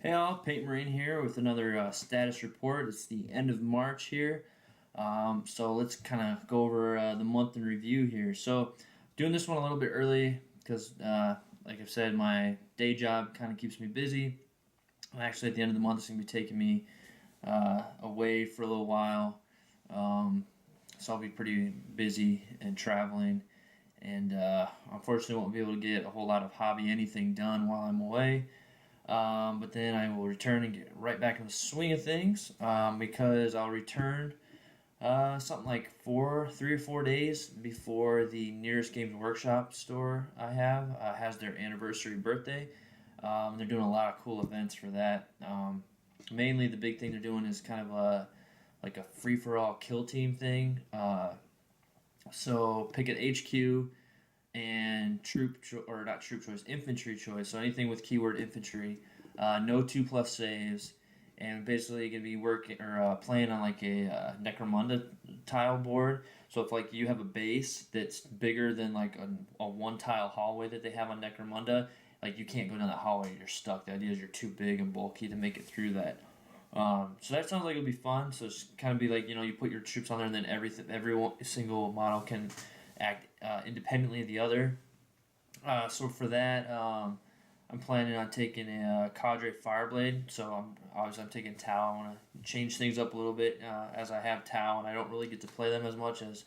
Hey all, Peyton Marine here with another status report. It's the end of March here, so let's kind of go over the month in review here. So, doing this one a little bit early because, like I've said, my day job kind of keeps me busy. Actually, at the end of the month, it's going to be taking me away for a little while, so I'll be pretty busy and traveling, and unfortunately, won't be able to get a whole lot of hobby anything done while I'm away. But then I will return and get right back in the swing of things because I'll return something like 3 or 4 days before the nearest Games Workshop store I have has their anniversary birthday. They're doing a lot of cool events for that. Mainly, the big thing they're doing is kind of a free for all kill team thing. So pick an HQ and or not troop choice, infantry choice. So anything with keyword infantry, no 2+ saves, and basically gonna be working or playing on like a Necromunda tile board. So if like you have a base that's bigger than like a one tile hallway that they have on Necromunda, like you can't go down that hallway, you're stuck. The idea is you're too big and bulky to make it through that. So that sounds like it'll be fun. So it's kind of be like you put your troops on there, and then every single model can act independently of the other. So for that, I'm planning on taking a Cadre Fireblade. So I'm taking Tau. I want to change things up a little bit as I have Tau, and I don't really get to play them as much as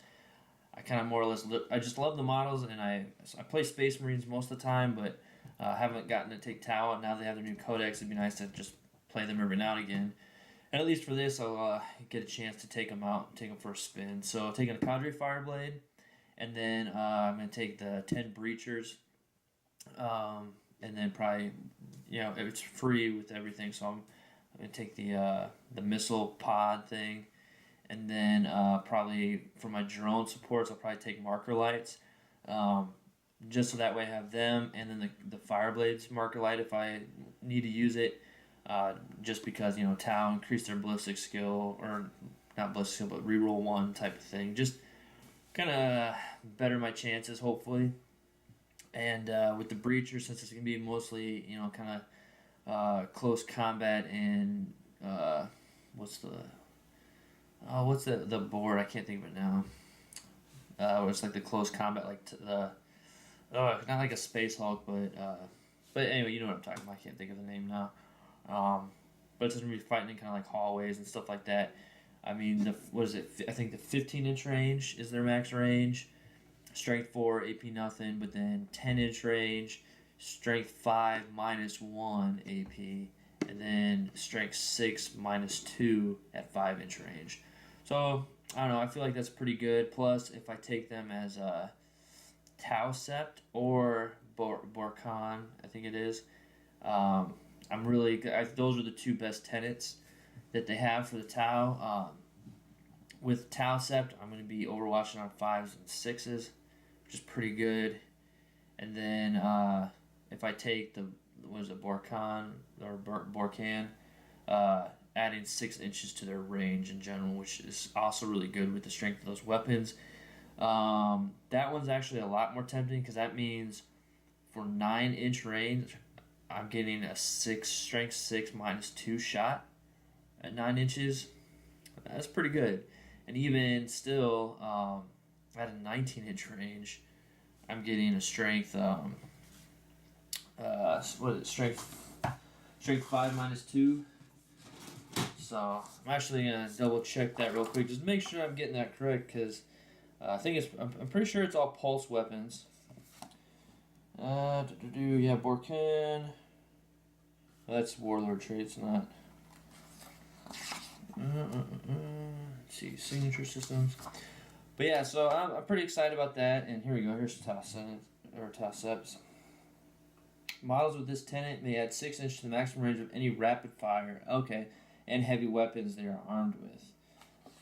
I kind of more or less. I just love the models, and I play Space Marines most of the time, but haven't gotten to take Tau. And now they have their new codex. It'd be nice to just play them every now and again. And at least for this, I'll get a chance to take them out, take them for a spin. So taking a Cadre Fireblade. And then I'm going to take the 10 Breachers. And then probably, it's free with everything. So I'm going to take the missile pod thing. And then probably for my drone supports, I'll probably take marker lights. Just so that way I have them. And then the Fireblades marker light if I need to use it. Just because, Tau increase their ballistic skill. Or not ballistic skill, but reroll 1 type of thing. Just kind of better my chances, hopefully. And with the breacher, since it's gonna be mostly kind of close combat and what's the board? I can't think of it now. It's like the close combat, like not like a Space Hulk, but anyway, you know what I'm talking about. I can't think of the name now. But it's gonna be fighting in kind of like hallways and stuff like that. I mean, what is it? I think the 15-inch range is their max range. Strength 4, AP nothing, but then 10-inch range, Strength 5 -1 AP, and then Strength 6 -2 at 5-inch range. So, I don't know, I feel like that's pretty good. Plus, if I take them as a Tau Sept or Borkan, I think it is, I'm really good. Those are the two best tenets that they have for the Tau. With Tau Sept, I'm going to be overwatching on 5s and 6s, which is pretty good. And then if I take Borkan or Borkan, adding 6 inches to their range in general, which is also really good with the strength of those weapons. That one's actually a lot more tempting because that means for 9-inch range, I'm getting a strength 6 -2 shot at 9 inches. That's pretty good. And even still, at a 19-inch range, I'm getting a strength. Strength 5 -2. So I'm actually gonna double check that real quick, just make sure I'm getting that correct, because I think I'm pretty sure it's all pulse weapons. Yeah, Borkan. That's Warlord traits, not. Let's see, signature systems. But yeah, so I'm pretty excited about that. And here we go. Here's Tau Septs. Models with this tenet may add 6 inches to the maximum range of any rapid fire. Okay, and heavy weapons they are armed with.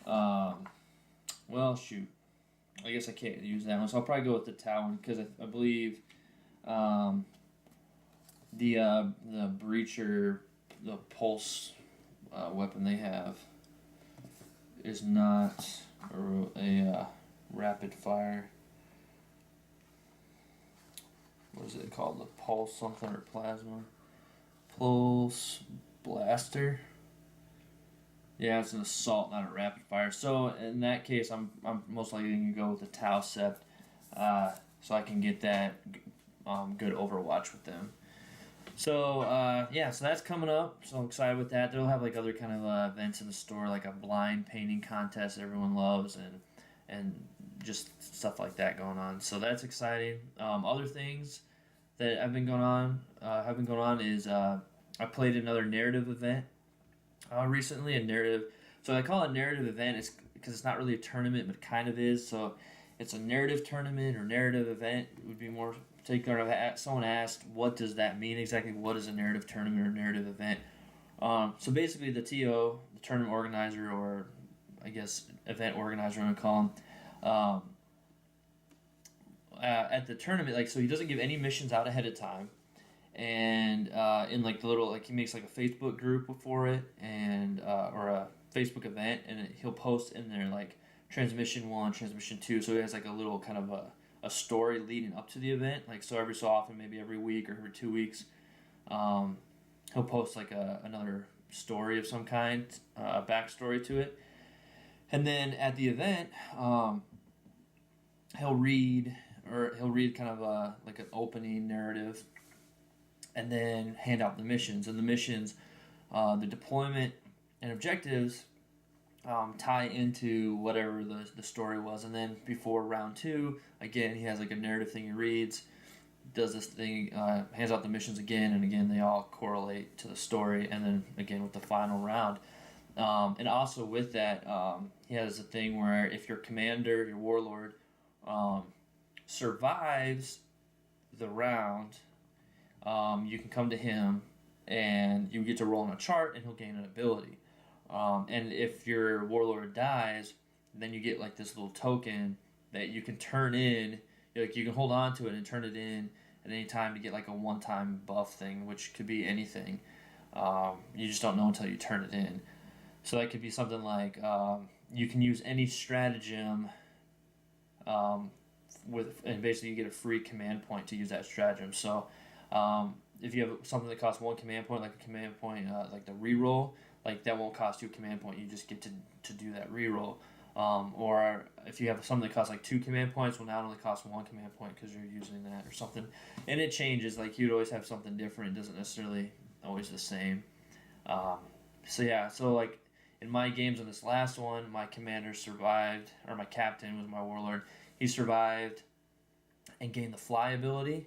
Well, shoot. I guess I can't use that one, so I'll probably go with the Tau one because I believe the breacher, the pulse weapon they have is not a rapid fire. What is it called? The pulse something or plasma? Pulse Blaster. Yeah, it's an assault, not a rapid fire. So in that case, I'm most likely going to go with the Tau Sept, so I can get that good Overwatch with them. So yeah, so that's coming up. So I'm excited with that. They'll have like other kind of events in the store, like a blind painting contest that everyone loves, and just stuff like that going on. So that's exciting. Other things that have been going on is I played another narrative event recently. A narrative, so I call it a narrative event. It's because it's not really a tournament, but kind of is. So it's a narrative tournament or narrative event. It would be more particular. Someone asked, "What does that mean exactly? What is a narrative tournament or narrative event?" So basically, the TO, the tournament organizer, or I guess event organizer, I'm gonna call him. Um, at the tournament, like, so he doesn't give any missions out ahead of time, and in like the little, like, he makes like a Facebook group for it, and or a Facebook event, and he'll post in there like transmission 1, transmission 2, so he has like a little kind of a story leading up to the event, like, so every so often, maybe every week or every 2 weeks, um, he'll post like another story of some kind, a backstory to it, and then at the event, he'll read kind of like an opening narrative, and then hand out the missions. And the missions, the deployment and objectives tie into whatever the story was. And then before round 2, again, he has like a narrative thing he reads, does this thing, hands out the missions again, and again, they all correlate to the story. And then again with the final round. And also with that, he has a thing where if your commander, your warlord, survives the round, you can come to him and you get to roll on a chart and he'll gain an ability. And if your warlord dies, then you get like this little token that you can turn in. Like, you can hold on to it and turn it in at any time to get like a one-time buff thing, which could be anything. You just don't know until you turn it in. So that could be something like you can use any stratagem and basically you get a free command point to use that stratagem. So if you have something that costs 1 command point, like a command point, like the reroll, like that won't cost you a command point. You just get to do that reroll. Or if you have something that costs like 2 command points, well, now it only costs 1 command point because you're using that or something. And it changes. Like, you'd always have something different. It doesn't necessarily always the same. So yeah, so like in my games on this last one, my commander survived, or my captain was my warlord. He survived and gained the fly ability,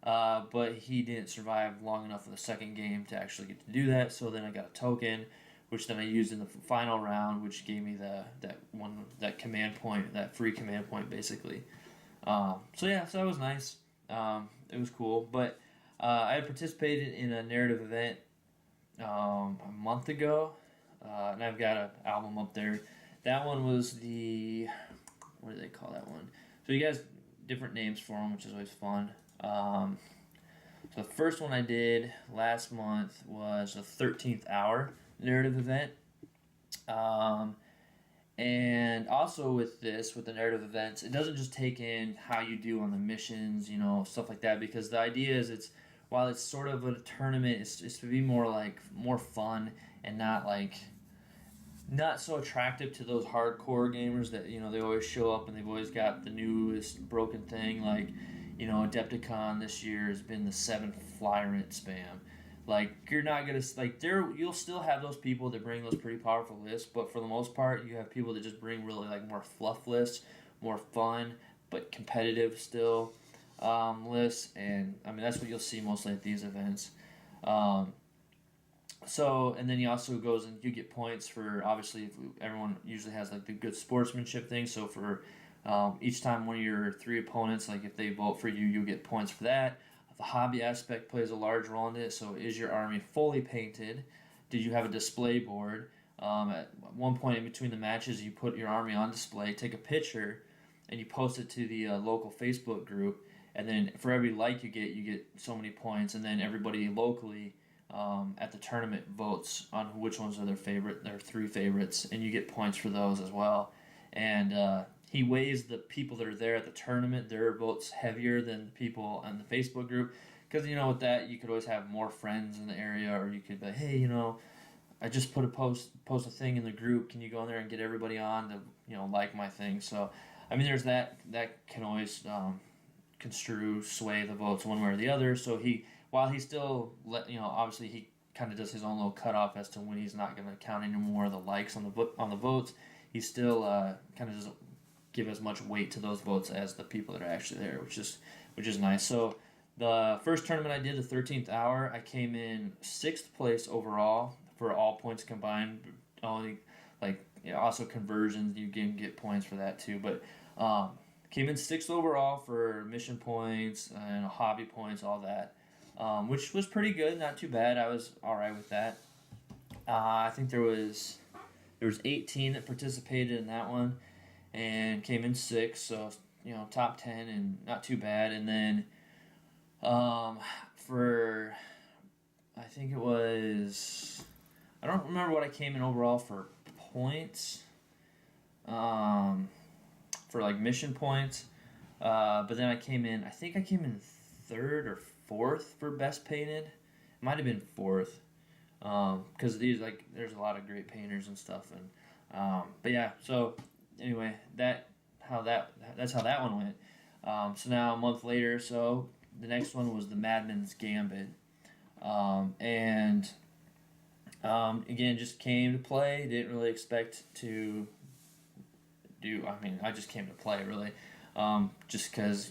but he didn't survive long enough for the second game to actually get to do that. So then I got a token, which then I used in the final round, which gave me that command point, that free command point, basically. So yeah, so that was nice. It was cool, but I had participated in a narrative event a month ago, and I've got an album up there. That one was what do they call that one? So you guys, different names for them, which is always fun. So the first one I did last month was the 13th Hour narrative event. And also with the narrative events, it doesn't just take in how you do on the missions, stuff like that, because the idea is while it's sort of a tournament, it's to be more fun and not so attractive to those hardcore gamers that, they always show up and they've always got the newest broken thing, like, Adepticon this year has been the 7 Flyrant spam. Like, you're not gonna, like, you'll still have those people that bring those pretty powerful lists, but for the most part, you have people that just bring really, like, more fluff lists, more fun, but competitive still lists, and, I mean, that's what you'll see mostly at these events. And then he also goes and you get points for, obviously, everyone usually has, like, the good sportsmanship thing, so for each time one of your 3 opponents, like, if they vote for you, you'll get points for that. The hobby aspect plays a large role in it. So, is your army fully painted? Did you have a display board? At one point in between the matches, you put your army on display, take a picture, and you post it to the local Facebook group. And then for every like you get so many points. And then everybody locally at the tournament votes on which ones are their 3 favorites, and you get points for those as well. And he weighs the people that are there at the tournament, their votes heavier than the people on the Facebook group, because with that you could always have more friends in the area, or you could be, hey, I just put a post a thing in the group. Can you go in there and get everybody on to like my thing? So, I mean, there's that can always sway the votes one way or the other. So while he still obviously he kind of does his own little cutoff as to when he's not going to count any more of the likes on the votes. He still kind of doesn't give as much weight to those votes as the people that are actually there, which is nice. So the first tournament I did, the 13th hour, I came in 6th place overall for all points combined. Only also conversions, you can get points for that too. But came in 6th overall for mission points and hobby points, all that, which was pretty good, not too bad. I was all right with that. I think there was 18 that participated in that one, and came in 6th, so top 10 and not too bad. And then for I think it was, I don't remember what I came in overall for points, for like mission points, but then I came in 3rd or 4th for best painted. It might have been 4th, because these there's a lot of great painters and stuff, and but yeah. So anyway, that's how that one went. So now a month later, so the next one was the Madman's Gambit, and again, just came to play. Didn't really expect to do. I mean, I just came to play really, just because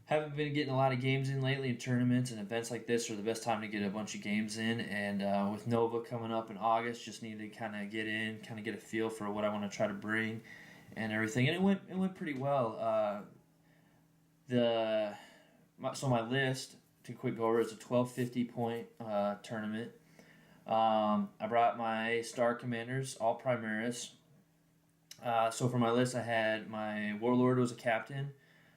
haven't been getting a lot of games in lately, in tournaments and events like this are the best time to get a bunch of games in. And with Nova coming up in August, just need to kind of get in, kind of get a feel for what I want to try to bring and everything. And it went pretty well. So my list, to quick go over, is a 1250 point tournament. I brought my Star Commanders, all Primaris. So for my list, I had my Warlord was a captain,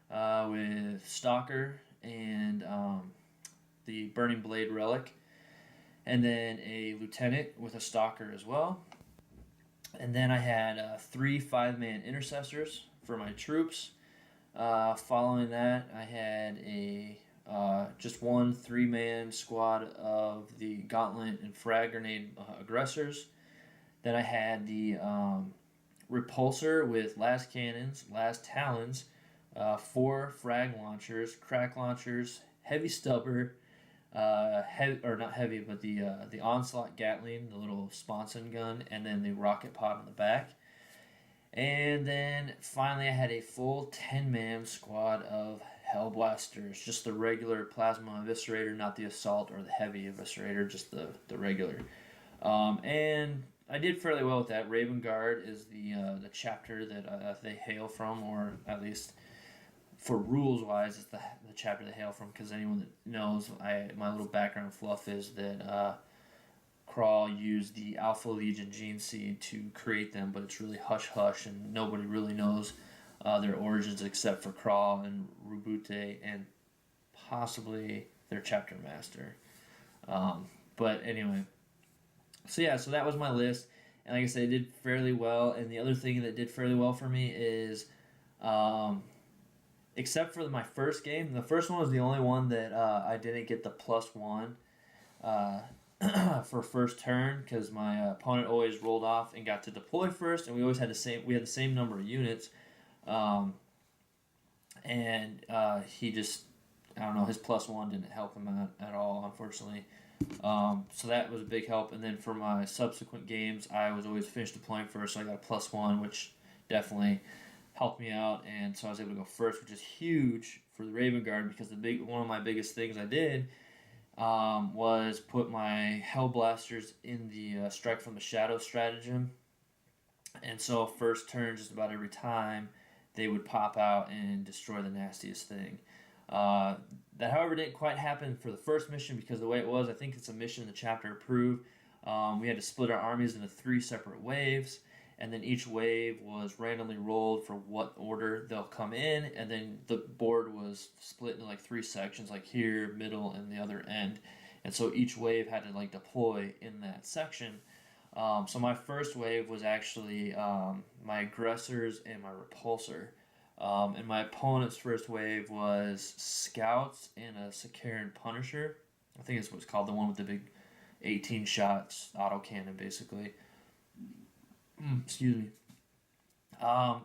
with Stalker and the Burning Blade Relic, and then a Lieutenant with a Stalker as well. And then I had 3 5-man intercessors for my troops. Following that, I had just 1 3-man squad of the Gauntlet and Frag Grenade aggressors. Then I had the Repulsor with Last Cannons, Last Talons, 4 frag launchers, crack launchers, heavy stubber, or not heavy, but the Onslaught Gatling, the little sponson gun, and then the rocket pod on the back. And then finally, I had a full 10-man squad of Hellblasters, just the regular plasma eviscerator, not the assault or the heavy eviscerator, just the regular. And I did fairly well with that. Raven Guard is the chapter that they hail from, or at least for rules wise, it's the chapter they hail from, because anyone that knows, my little background fluff is that Crawl used the Alpha Legion gene seed to create them, but it's really hush hush, and nobody really knows their origins except for Crawl and Rubute and possibly their chapter master. But anyway, so that was my list, and like I said, it did fairly well. And the other thing that did fairly well for me is, except for my first game, the first one was the only one that I didn't get the +1 for first turn, because my opponent always rolled off and got to deploy first, and we always had the same number of units, and he just, I don't know, his +1 didn't help him out at all, unfortunately. So that was a big help. And then for my subsequent games, I was always finished deploying first, so I got a +1, which definitely helped me out. And so I was able to go first, which is huge for the Raven Guard, because one of my biggest things I did was put my Hellblasters in the Strike from the Shadow stratagem. And so first turn, just about every time, they would pop out and destroy the nastiest thing. That, however, didn't quite happen for the first mission, because the way it was, I think it's a mission the chapter approved. We had to split our armies into 3 separate waves, and then each wave was randomly rolled for what order they'll come in, and then the board was split into 3 sections, like here, middle, and the other end. And so each wave had to deploy in that section. So my first wave was actually my aggressors and my repulsor. And my opponent's first wave was Scouts and a Sakaran Punisher. I think it's what's called, the one with the big 18 shots autocannon, basically. Excuse me.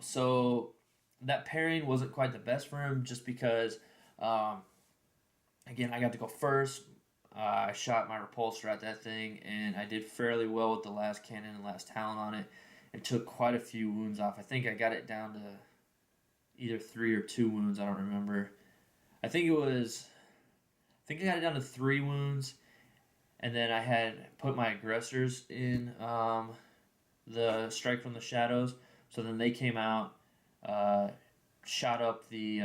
So that pairing wasn't quite the best for him, just because, um, again, I got to go first. I shot my repulsor at that thing, and I did fairly well with the last cannon and last talent on it. It took quite a few wounds off. I think I got it down to either 3 or 2 wounds. I don't remember. I think it was. I think I got it down to 3 wounds, and then I had put my aggressors in the strike from the shadows. So then they came out, uh, shot up the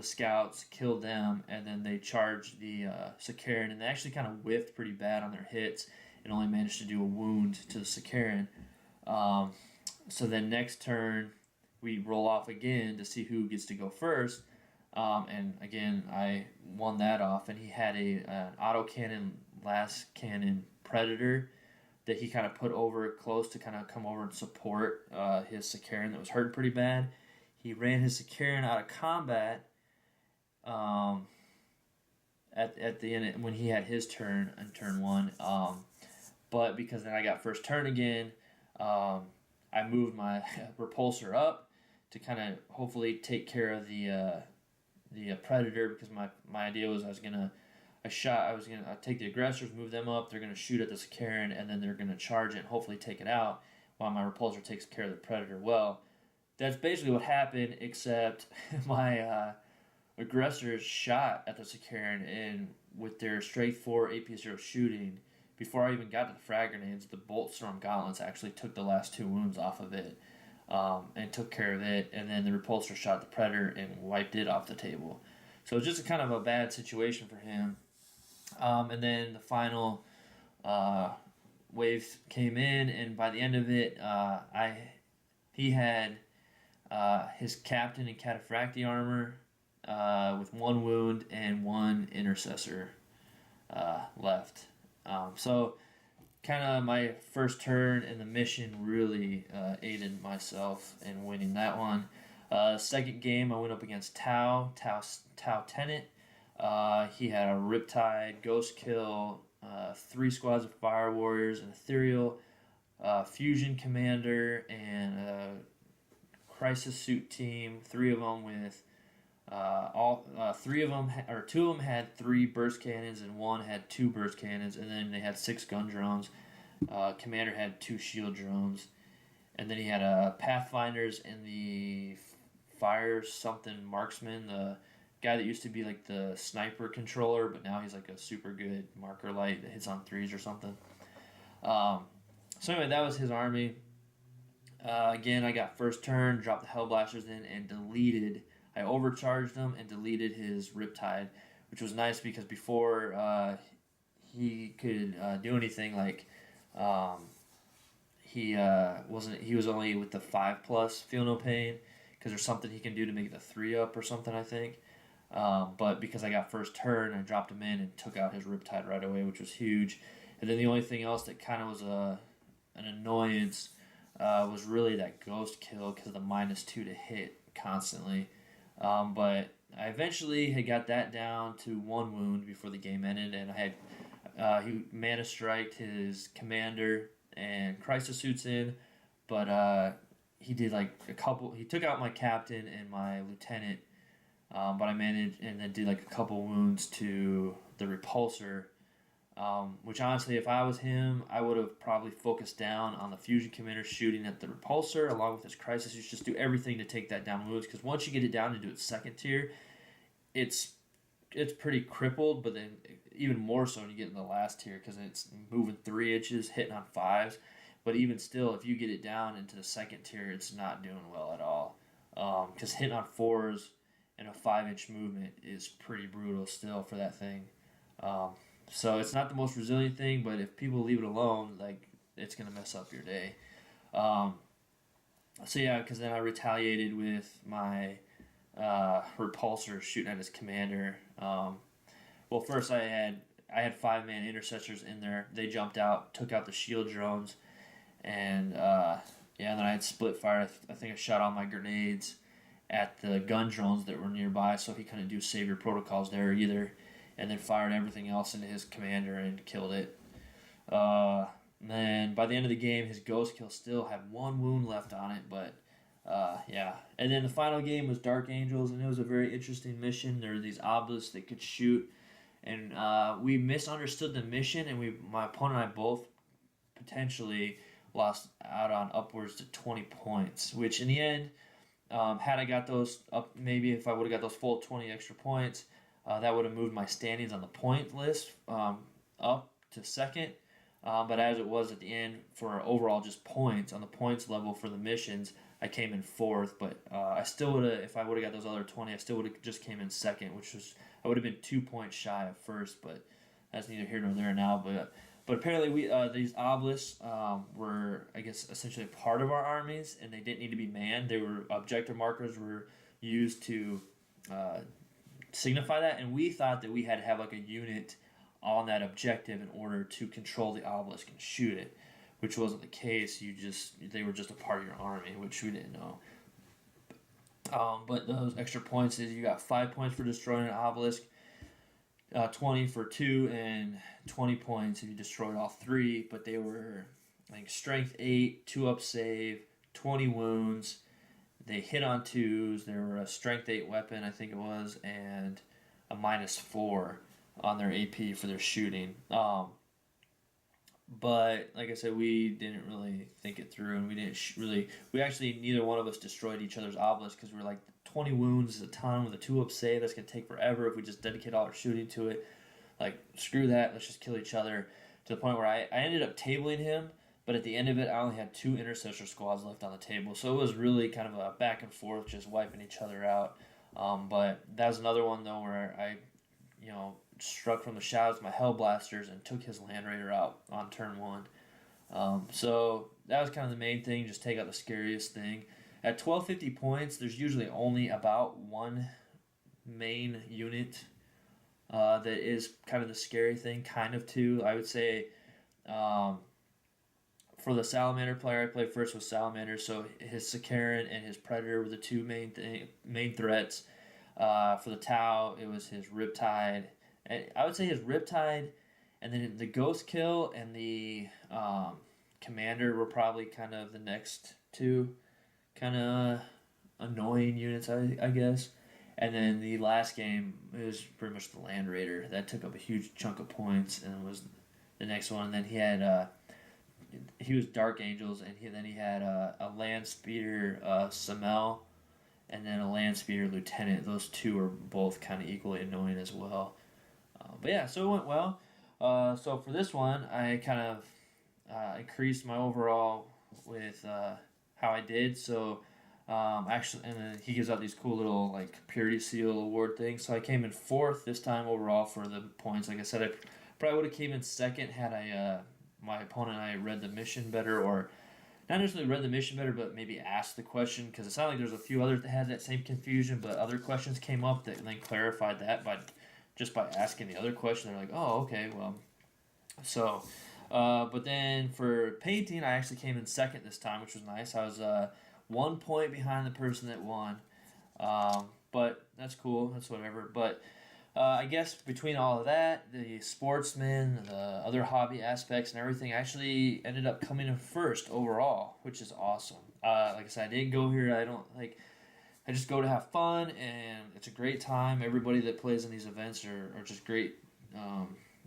scouts, killed them, and then they charged the Sakaran, and they actually kind of whiffed pretty bad on their hits, and only managed to do a wound to the Sakaran. Um, so then next turn, we roll off again to see who gets to go first. And again, I won that off, and he had an autocannon last cannon Predator that he kind of put over close to kind of come over and support his Sakaran that was hurting pretty bad. He ran his Sakaran out of combat um, at the end when he had his turn on turn one. But because then I got first turn again, um, I moved my repulsor up to kind of hopefully take care of the Predator, because my idea was I was gonna take the aggressors, move them up. They're gonna shoot at the Sakaran, and then they're gonna charge it and hopefully take it out, while my repulsor takes care of the Predator. Well, that's basically what happened, except my aggressors shot at the Sakaran, and with their straight 4 AP0 shooting, before I even got to the frag grenades, the Bolt Storm Gauntlets actually took the last 2 wounds off of it, and took care of it, and then the repulsor shot the Predator and wiped it off the table. So it was just a kind of a bad situation for him. And then the final wave came in, and by the end of it, he had his captain in Cataphractii armor with 1 wound and 1 intercessor left. So kind of my first turn in the mission really aided myself in winning that one. Second game, I went up against Tau Tenant. He had a Riptide, Ghost Kill, 3 squads of Fire Warriors, an Ethereal, Fusion Commander, and a Crisis Suit team. 3 of them with all 3 of them or 2 of them had 3 burst cannons, and 1 had 2 burst cannons, and then they had 6 gun drones. Commander had 2 shield drones, and then he had Pathfinders and the Fire something Marksman, the guy that used to be like the sniper controller, but now he's like a super good marker light that hits on 3s or something. So anyway, that was his army. Again, I got first turn, dropped the Hellblasters in, and deleted. I overcharged him and deleted his Riptide, which was nice because before he could do anything, like he wasn't. He was only with the 5+, feel no pain, because there's something he can do to make the 3-up or something, I think. But because I got first turn, I dropped him in and took out his Riptide right away, which was huge. And then the only thing else that kind of was an annoyance was really that Ghost Kill, because of the -2 to hit constantly. But I eventually had got that down to 1 wound before the game ended, and I had he Mana Striked his Commander and Crisis Suits in, but he did like a couple. He took out my Captain and my Lieutenant, but I managed and then did like a couple wounds to the Repulsor. Which honestly, if I was him, I would have probably focused down on the Fusion Commander shooting at the Repulsor along with his Crisis. You just do everything to take that down wounds, because once you get it down into its second tier, it's pretty crippled. But then even more so when you get in the last tier, because it's moving 3 inches, hitting on 5s. But even still, if you get it down into the second tier, it's not doing well at all. Because hitting on 4s and a 5-inch movement is pretty brutal still for that thing. So it's not the most resilient thing, but if people leave it alone, like, it's gonna mess up your day. So yeah, because then I retaliated with my Repulsor shooting at his Commander. Well, first I had 5-man intercessors in there. They jumped out, took out the shield drones, and then I had split fire. I think I shot all my grenades, at the gun drones that were nearby, so he couldn't do savior protocols there either, and then fired everything else into his commander and killed it. Uh, and then by the end of the game, his ghost kill still had one wound left on it, but yeah. And then the final game was Dark Angels, and it was a very interesting mission. There were these obelisks that could shoot, and we misunderstood the mission, and my opponent and I both potentially lost out on upwards to 20 points, which in the end, had I got those up, maybe if I would have got those full 20 extra points, that would have moved my standings on the point list up to second. But as it was at the end for overall just points on the points level for the missions, I came in fourth. But I still would have, if I would have got those other 20, I still would have just came in second, which was I would have been 2 points shy of first. But that's neither here nor there now. But apparently these obelisks were, I guess, essentially part of our armies, and they didn't need to be manned. They were objective markers were used to signify that, and we thought that we had to have like a unit on that objective in order to control the obelisk and shoot it, which wasn't the case. They were just a part of your army, which we didn't know. But those extra points is you got 5 points for destroying an obelisk, 20 for 2, and 20 points if you destroyed all 3. But they were like strength 8, 2 up save, 20 wounds. They hit on 2s. They were a strength 8 weapon, I think it was, and a -4 on their AP for their shooting. But like I said, we didn't really think it through, and we didn't we actually, neither one of us destroyed each other's obelisk because we were like, 20 wounds is a ton with a 2 up save. That's going to take forever if we just dedicate all our shooting to it. Like, screw that. Let's just kill each other. To the point where I ended up tabling him, but at the end of it, I only had 2 intercessor squads left on the table. So it was really kind of a back and forth, just wiping each other out. But that was another one, though, where I, struck from the shadows my Hellblasters and took his Land Raider out on turn 1. So that was kind of the main thing, just take out the scariest thing. At 1250 points, there's usually only about one main unit that is kind of the scary thing, kind of two. I would say for the Salamander player, I played first with Salamander, so his Sicaran and his Predator were the two main threats. For the Tau, it was his Riptide. And I would say his Riptide, and then the Ghost Kill and the Commander were probably kind of the next two kind of annoying units, I guess. And then the last game, it was pretty much the Land Raider. That took up a huge chunk of points, and it was the next one. And then he had, he was Dark Angels, and then he had a Land Speeder Samel, and then a Land Speeder Lieutenant. Those two are both kind of equally annoying as well. But yeah, so it went well. So for this one, I kind of increased my overall with how I did. So actually, and then he gives out these cool little like Purity Seal award things. So I came in fourth this time overall for the points. Like I said, I probably would have came in second had I my opponent and I read the mission better, or not necessarily read the mission better, but maybe asked the question, because it sounded like there's a few others that had that same confusion, but other questions came up that then clarified that by asking the other question. They're like, oh, okay, well, so. But then for painting, I actually came in second this time, which was nice. I was 1 point behind the person that won, but that's cool. That's whatever. But I guess between all of that, the sportsman, the other hobby aspects, and everything, I actually ended up coming in first overall, which is awesome. Like I said, I didn't go here. I just go to have fun, and it's a great time. Everybody that plays in these events are just great.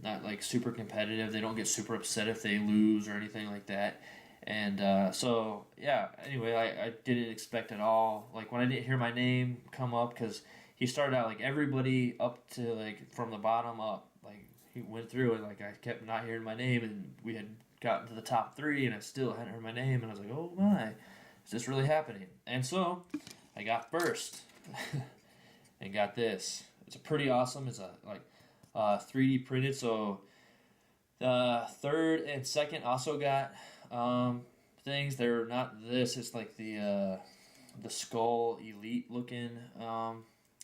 Not like super competitive. They don't get super upset if they lose or anything like that. And so, yeah, anyway, I didn't expect at all. Like, when I didn't hear my name come up, because he started out like everybody up to like from the bottom up. Like, he went through and like I kept not hearing my name, and we had gotten to the top 3 and I still hadn't heard my name, and I was like, oh my, is this really happening? And so I got first and got this. It's a pretty awesome. It's a like 3D printed. So the third and second also got things. They're not this. It's like the skull elite looking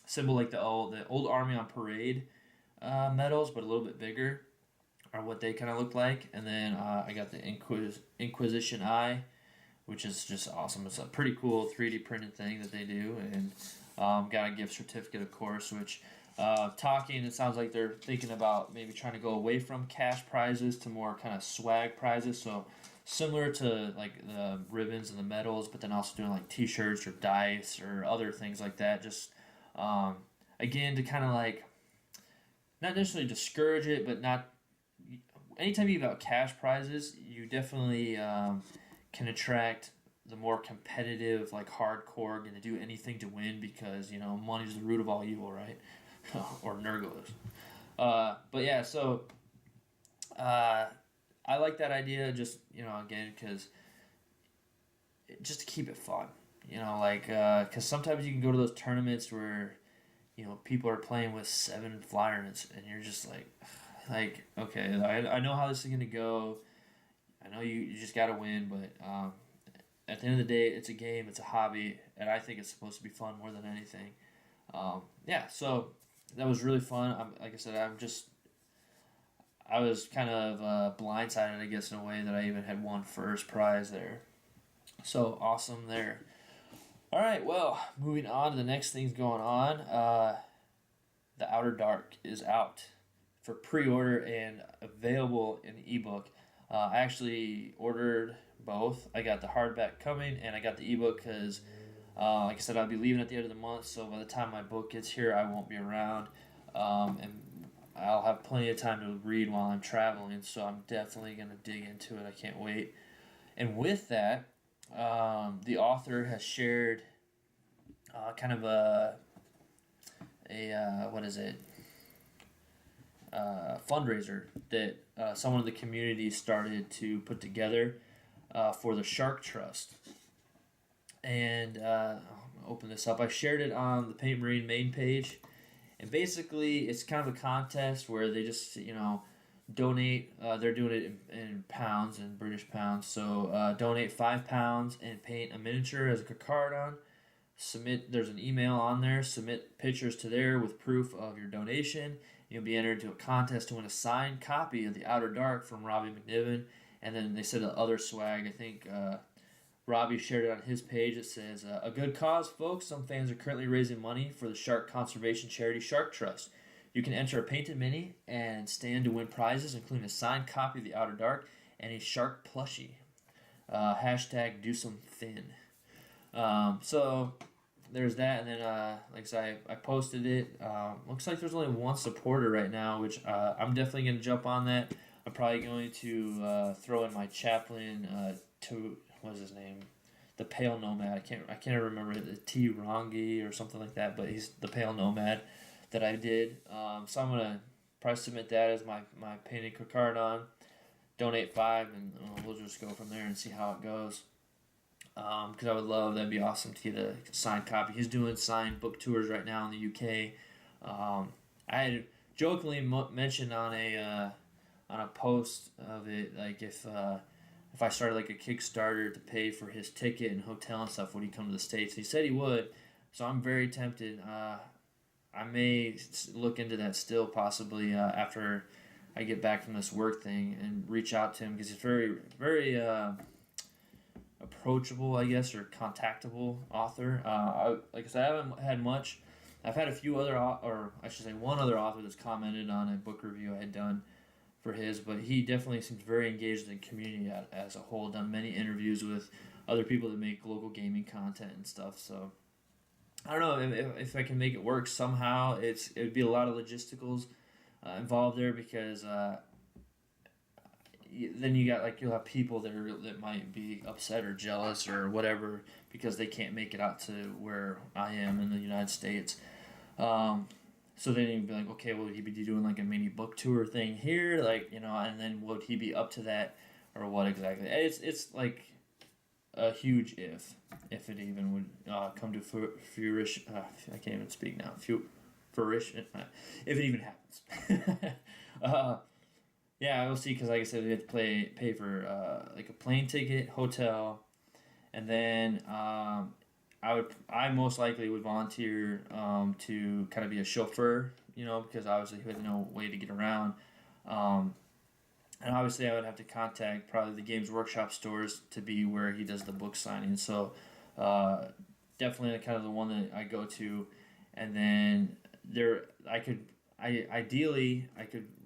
symbol, like the old Army on Parade medals, but a little bit bigger, are what they kind of look like. And then I got the Inquisition Eye, which is just awesome. It's a pretty cool 3D printed thing that they do, and got a gift certificate, of course. Which talking, it sounds like they're thinking about maybe trying to go away from cash prizes to more kind of swag prizes. So similar to like the ribbons and the medals, but then also doing like T-shirts or dice or other things like that. Just um, again to kind of like not necessarily discourage it, but not anytime you have cash prizes, you definitely can attract the more competitive, like hardcore, going to do anything to win because money's the root of all evil, right? Or Nurgles. But yeah, so I like that idea. Just again, because just to keep it fun. Like because sometimes you can go to those tournaments where people are playing with 7 flyers, and you're just like okay, I know how this is gonna go. I know you just gotta win, but at the end of the day, it's a game, it's a hobby, and I think it's supposed to be fun more than anything. Yeah, so that was really fun. Like I said, I was kind of blindsided, I guess, in a way that I even had won first prize there. So awesome there. All right, well, moving on to the next things going on. The Outer Dark is out for pre-order and available in ebook. I actually ordered both. I got the hardback coming, and I got the ebook because, like I said, I'll be leaving at the end of the month. So by the time my book gets here, I won't be around, and I'll have plenty of time to read while I'm traveling. So I'm definitely gonna dig into it. I can't wait. And with that, the author has shared kind of a what is it? Fundraiser that someone in the community started to put together for the Shark Trust. And I'll open this up. I shared it on the Paint Marine main page. And basically, it's kind of a contest where they just, donate. They're doing it in pounds, in British pounds. So donate £5 and paint a miniature as a card on. Submit. There's an email on there. Submit pictures to there with proof of your donation. You'll be entered into a contest to win a signed copy of The Outer Dark from Robbie McNiven. And then they said the other swag. I think Robbie shared it on his page. It says, a good cause, folks. Some fans are currently raising money for the shark conservation charity Shark Trust. You can enter a painted mini and stand to win prizes, including a signed copy of The Outer Dark and a shark plushie. Hashtag do some fin. So there's that, and then like I said, I posted it. Looks like there's only one supporter right now, which I'm definitely gonna jump on that. I'm probably going to throw in my chaplain to what's his name, the Pale Nomad. I can't remember the T Rongi or something like that, but he's the Pale Nomad that I did. So I'm gonna probably submit that as my painted card on. Donate 5, and we'll just go from there and see how it goes. Because I would love, that'd be awesome to get a signed copy. He's doing signed book tours right now in the UK. I had jokingly mentioned on a post of it, like if I started like a Kickstarter to pay for his ticket and hotel and stuff, would he come to the States? He said he would, so I'm very tempted. I may look into that still, possibly after I get back from this work thing, and reach out to him because he's very, very approachable, I guess, or contactable author. Like I said, I haven't had much. I've had a few other, or I should say, one other author that's commented on a book review I had done for his, but he definitely seems very engaged in the community as a whole. Done many interviews with other people that make local gaming content and stuff. So I don't know if I can make it work somehow. It would be a lot of logisticals involved there because. Then you got you'll have people that might be upset or jealous or whatever because they can't make it out to where I am in the United States. So then you'd be like, okay, will he be doing like a mini book tour thing here, and then would he be up to that or what exactly? It's like a huge if it even would come to fruition. I can't even speak now. Fruition, if it even happens. Yeah, we'll see. Because like I said, we have to pay for like a plane ticket, hotel, and then I most likely would volunteer to kind of be a chauffeur, because obviously he had no way to get around. And obviously, I would have to contact probably the Games Workshop stores to be where he does the book signing. So, uh, definitely kind of the one that I go to, and then there I could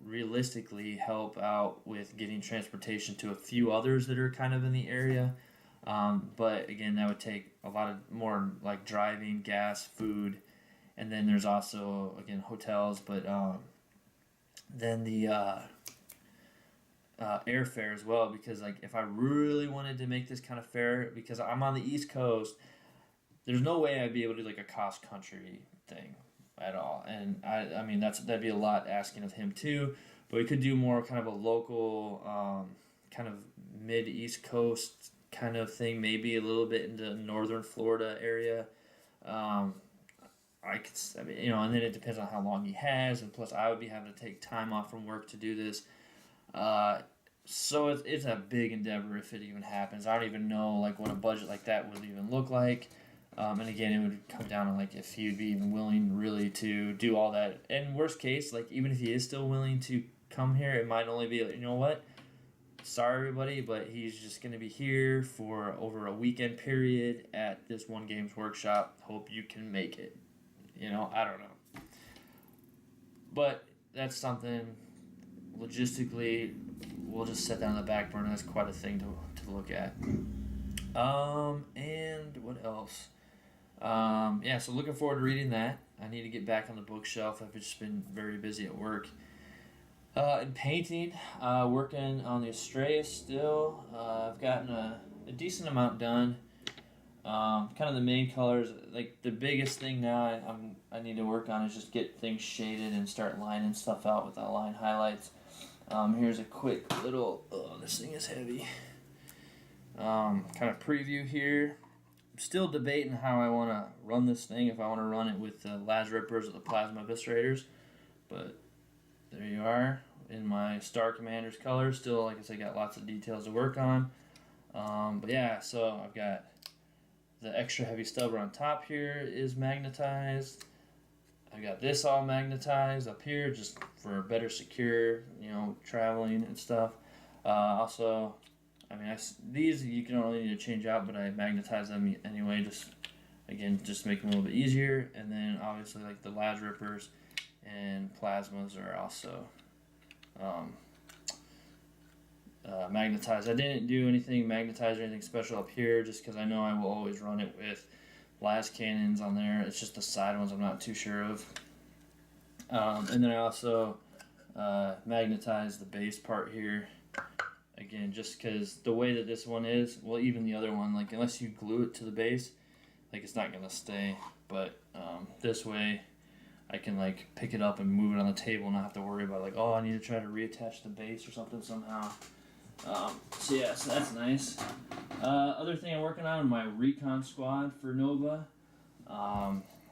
realistically help out with getting transportation to a few others that are kind of in the area. But again, that would take a lot of more like driving, gas, food, and then there's also again hotels. But then the airfare as well, because like if I really wanted to make this kind of fair, because I'm on the East Coast, there's no way I'd be able to do like a cross country thing at all. And I mean that'd be a lot asking of him too. But we could do more kind of a local, kind of mid East Coast kind of thing, maybe a little bit into northern Florida area. Um, I mean, and then it depends on how long he has, and plus I would be having to take time off from work to do this. Uh, so it's a big endeavor if it even happens. I don't even know like what a budget like that would even look like. And again, it would come down to like if he'd be even willing really to do all that. And worst case, like even if he is still willing to come here, it might only be like, you know what? Sorry everybody, but he's just gonna be here for over a weekend period at this one Games Workshop. Hope you can make it. I don't know. But that's something logistically we'll just set that on the back burner. That's quite a thing to look at. And what else? Yeah, so looking forward to reading that. I need to get back on the bookshelf. I've just been very busy at work. And painting, working on the Astrea still. I've gotten a decent amount done. Kind of the main colors, like the biggest thing now I need to work on is just get things shaded and start lining stuff out with the line highlights. Here's a quick little, oh, this thing is heavy. Kind of preview here. I'm still debating how I want to run this thing, if I want to run it with the Las Rippers or the Plasma Eviscerators. But there you are in my Star Commanders colors. Still, like I said, got lots of details to work on. But yeah, so I've got the extra heavy stubber on top here is magnetized. I got this all magnetized up here just for better secure, traveling and stuff. Also, I mean, these you can only need to change out, but I magnetize them anyway, just make them a little bit easier. And then obviously like the Las Rippers and Plasmas are also magnetized. I didn't do anything magnetized or anything special up here just because I know I will always run it with las cannons on there. It's just the side ones I'm not too sure of. And then I also magnetized the base part here. Again, just because the way that this one is, well, even the other one, like unless you glue it to the base, like it's not gonna stay. But this way, I can like pick it up and move it on the table and not have to worry about like, oh, I need to try to reattach the base or something somehow. So that's nice. Other thing I'm working on my recon squad for Nova.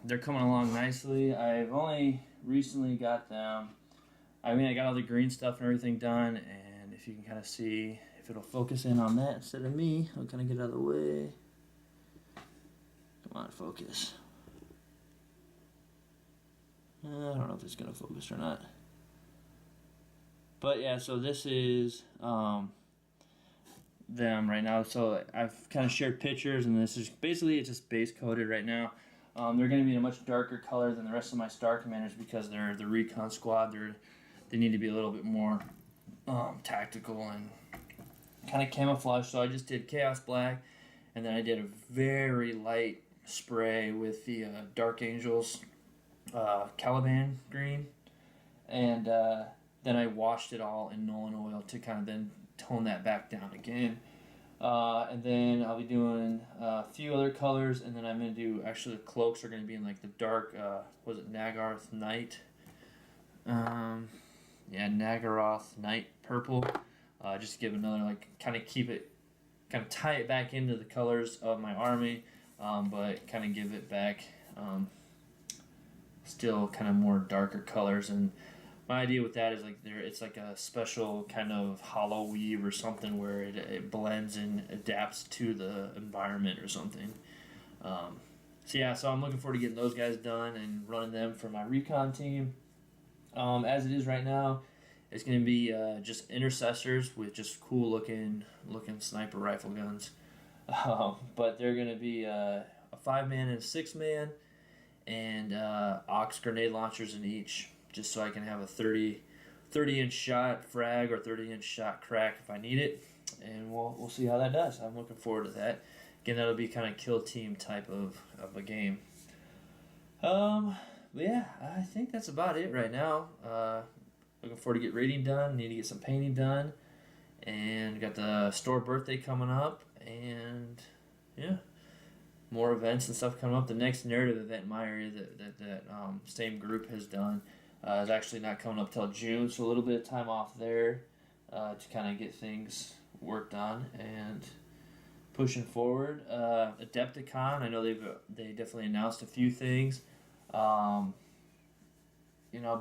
They're coming along nicely. I've only recently got them. I mean, I got all the green stuff and everything done, and if you can kind of see, if it'll focus in on that instead of me, I'll kind of get out of the way. Come on, focus. I don't know if it's going to focus or not. But yeah, so this is them right now. So I've kind of shared pictures, and this is basically it's just base coated right now. They're going to be in a much darker color than the rest of my Star Commanders because they're the recon squad. They need to be a little bit more tactical and kind of camouflage. So I just did Chaos Black, and then I did a very light spray with the Dark Angels Caliban green, and then I washed it all in Nolan oil to kind of then tone that back down again. And then I'll be doing a few other colors, and then I'm going to do, actually the cloaks are going to be in like the dark, was it Nagaroth Night? Nagaroth Night purple. Just to give another, like, kind of tie it back into the colors of my army, but kind of give it back still kind of more darker colors. And my idea with that is like it's like a special kind of hollow weave or something where it blends and adapts to the environment or something. So I'm looking forward to getting those guys done and running them for my recon team. As it is right now, It's going to be just intercessors with just cool looking sniper rifle guns. But they're going to be a 5-man and a 6-man, and aux grenade launchers in each, just so I can have a 30-inch shot frag or 30-inch shot crack if I need it, and we'll see how that does. I'm looking forward to that. Again, that'll be kind of kill team type of a game. But yeah, I think that's about it right now. Looking forward to get raiding done. Need to get some painting done, and got the store birthday coming up, and yeah, more events and stuff coming up. The next narrative event in my area that same group has done is actually not coming up till June, so a little bit of time off there to kind of get things worked on and pushing forward. Adepticon, I know they definitely announced a few things.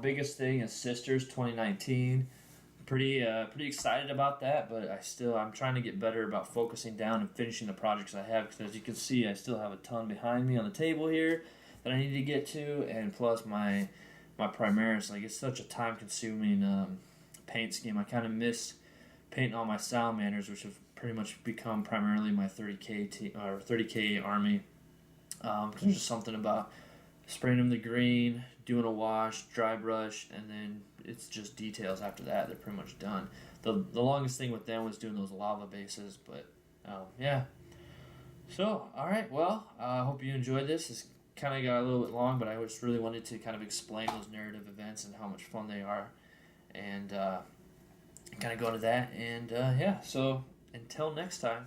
Biggest thing is Sisters 2019. Pretty excited about that, but I'm trying to get better about focusing down and finishing the projects I have, because as you can see, I still have a ton behind me on the table here that I need to get to, and plus my Primaris, like, it's such a time consuming paint scheme. I kind of miss painting all my salamanders, which have pretty much become primarily my 30k army. There's just something about spraying them the green, doing a wash, dry brush, and then it's just details after that. They're pretty much done. The longest thing with them was doing those lava bases, but yeah. So, alright, well, I hope you enjoyed this. This kind of got a little bit long, but I just really wanted to kind of explain those narrative events and how much fun they are, and kind of go into that. And yeah, so until next time.